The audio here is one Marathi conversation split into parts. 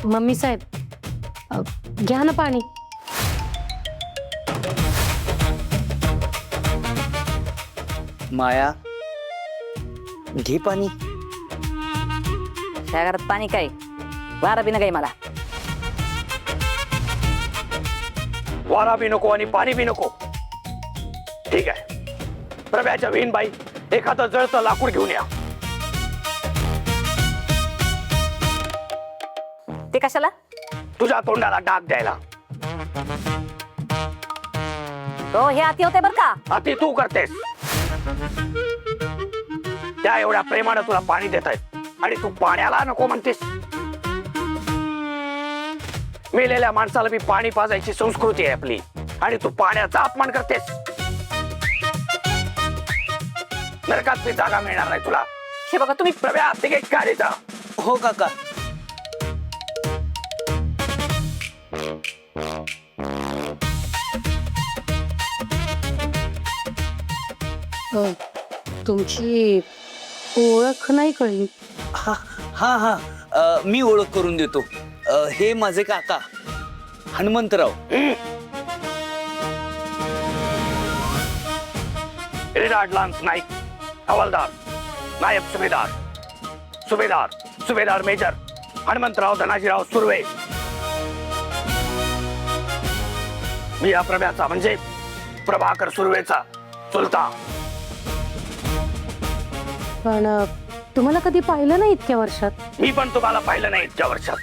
मम्मी साहेब, घ्या ना पाणी. माया, घे पाणी. त्या घरात पाणी काय, वारा बी काय मला. वारा बी नको आणि पाणी बी नको. ठीक आहे, प्रभ्याच्या विहीनबाई एखादं जळतं लाकूड घेऊन या. ते कशाला? तुझ्या तोंडाला डाग द्यायला. हो, हे अति होते बर का. अति तू करतेस. त्या एवढ्या प्रेमानं तुला पाणी देत आहेत आणि तू पाण्याला नको म्हणतेस. मेलेल्या माणसाला बी पाणी पाजायची संस्कृती आहे आपली आणि तू पाण्याचा अपमान करतेस. नरकात बी जागा मिळणार नाही तुला. हे बघा तुम्ही. प्रभ्या, तिकीट काढायचा. हो काका. तुमची ओळख नाही कळली. हा हा हा, मी ओळख करून देतो. हे माझे काका हनुमंतराव. रिटायर्ड लान्स नाईक, हवालदार, नायब सुभेदार, सुभेदार, सुभेदार मेजर हनुमंतराव धनाजीराव सुर्वे. मी या प्रभ्याचा म्हणजे प्रभाकर सुर्वेचा चुलता. पण तुम्हाला कधी पाहिलं नाही इतक्या वर्षात. मी पण तुम्हाला पाहिलं नाही इतक्या वर्षात.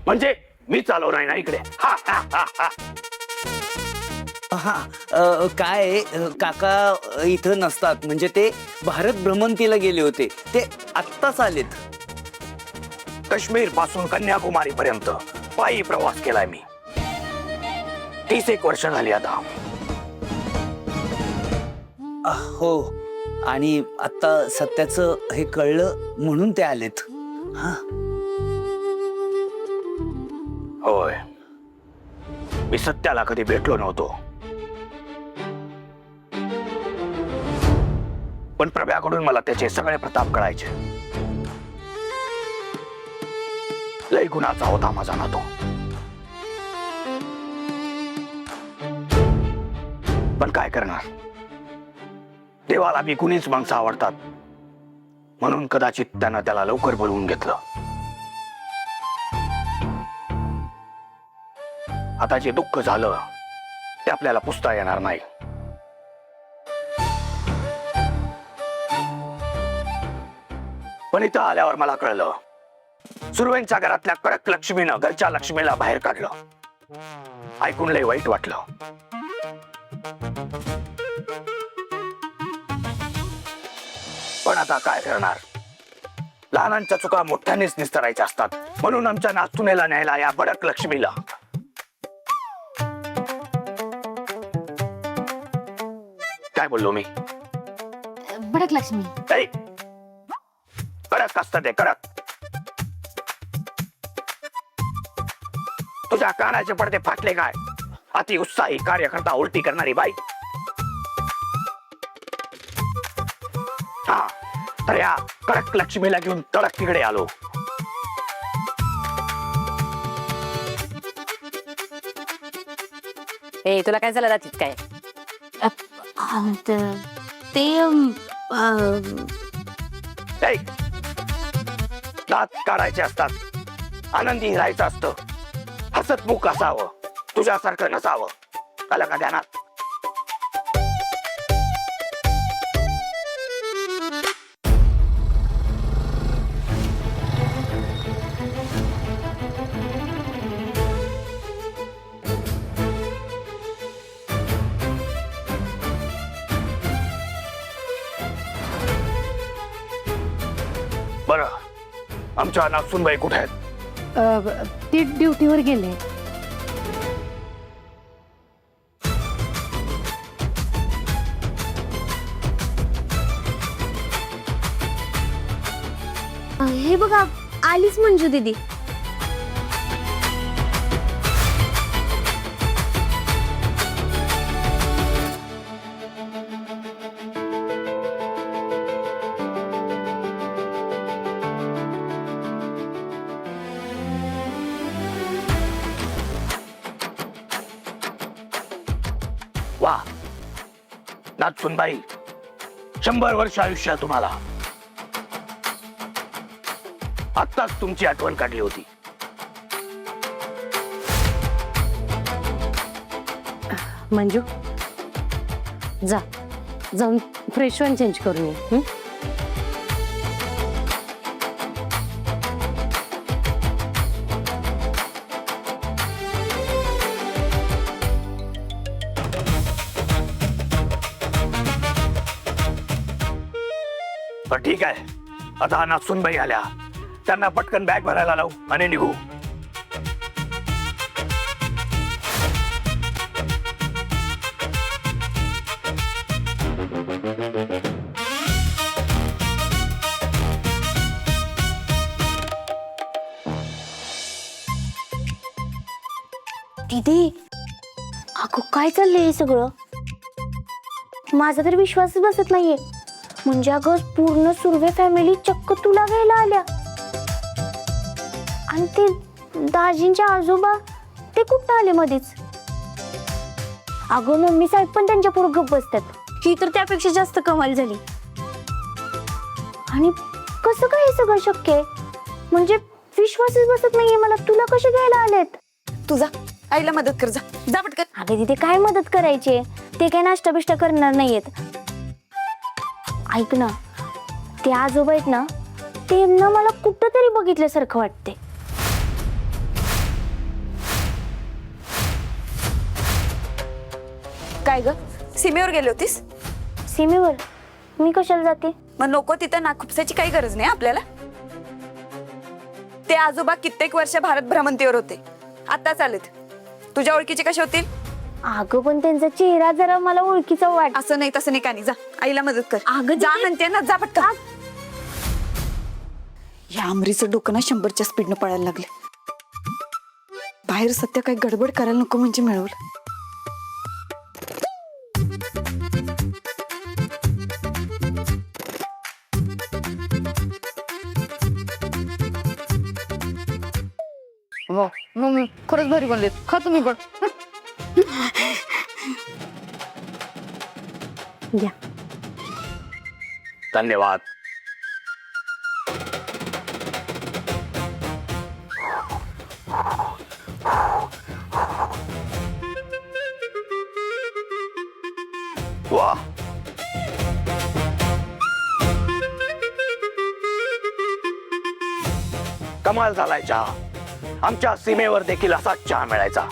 म्हणजे मी चालव नाही ना इकडे. हा, हा, हा, हा. हा, काय आहे, काका इथं नसतात. म्हणजे ते भारत भ्रमंतीला गेले होते. ते आत्ताच आलेत. काश्मीर पासून कन्याकुमारी पर्यंत पायी प्रवास केलाय मी. 31 वर्ष झाली आता. हो, आणि आता सत्याचं हे कळलं म्हणून ते आलेत. हा, होय, मी सत्याला कधी भेटलो नव्हतो, पण प्रभ्याकडून मला त्याचे सगळे प्रताप कळायचे. लय गुणाचा होता माझा नातो. पण काय करणार, देवाला बी कुणीच माणसं आवडतात, म्हणून कदाचित त्यानं त्याला लवकर बोलवून घेतलं. आता जे दुःख झालं ते आपल्याला पुसता येणार नाही. पण इथं आल्यावर मला कळलं, सुर्वेंच्या घरातल्या कडक लक्ष्मीनं घरच्या लक्ष्मीला बाहेर काढलं. ऐकून लय वाईट वाटलं. पण आता काय करणार, लहानांच्या चुका मोठ्यानेच निस्तरायच्या असतात. म्हणून आमच्या नातुनेला न्यायला या बडक लक्ष्मीला. काय बोललो मी? बडक लक्ष्मी. ऐ, कडक असतं ते, कडक. तुझ्या कानाचे पडदे फाटले काय? अति उत्साही कार्यकर्ता उलटी करणारी बाई. हा, तर या कडक लक्ष्मीला घेऊन तडक तिकडे आलो. ए, तुला काय झालं रात्रीत काय? ते ऐ, दात काढायचे असतात, आनंदी राहायचं असतं, हसतमुख असावं, तुझ्यासारखं नसावं. आलं का ध्यानात? बरं, आमच्या नागसूनबाई कुठे आहेत? ते ड्युटीवर गेले. हे बघा, आलीच मंजू दीदी. वा नाथसूनबाई, 100 वर्ष आयुष्य आहे तुम्हाला. आत्ताच तुमची आठवण काढली होती. मंजू जा, जाऊन फ्रेश वन चेंज करून ये. हं? पण ठीक आहे, आता नाथसूनबाई आल्या, त्यांना पटकन बॅग भरायला लावू आणि निघू. दीदी, अगं काय चाललंय हे सगळं? माझा तर विश्वासच बसत नाहीये. म्हणजे अगं पूर्ण सुर्वे फॅमिली चक्क तुला घ्यायला आल्या. आणि ते दाजींचे आजोबा ते कुठं आले मध्येच? अगं मम्मी साहेब पण त्यांच्या पुढे गप्प बसतात. ही तर त्यापेक्षा जास्त कमाल झाली. आणि कसं काय हे सगळं शक्य आहे? म्हणजे विश्वासच बसत नाहीये मला. तुला कसे घ्यायला आलेत? तुझा आईला मदत कर, जा जा पटकन. अगं तिथे काय मदत करायची? ते काय नाश्ता बिष्टा करणार नाहीयेत. ऐक ना, ते आजोबा आहेत ना, ते ना मला कुठं तरी बघितल्यासारखं वाटते. काय ग, सीमेवर गेली होतीस? सीमेवर मी कशाला जाते? मग नको तिथं नाखुपसाची काही गरज नाही आपल्याला. ते आजोबा कित्येक वर्ष भारत भ्रमंतीवर होते, आताच आलेत. तुझ्या ओळखीचे कसे होतील? अगं पण त्यांचा चेहरा जरा मला ओळखीचा वाट. असं नाही तसं नाही, कानी जा, आईला मदत कर. अगं जा दीदी- म्हणते ना, जा पटकन. या आमरीचं डोकं ना 100च्या स्पीडनं पळायला लागले. बाहेर सध्या काही गडबड करायला नको म्हणजे मिळवलं. मम्मी खरंच भारी बनले. खा तुम्ही पण. घ्या. धन्यवाद. वा, कमाल झालाय चहा. आमच्या सीमेवर देखील असाच चहा मिळायचा.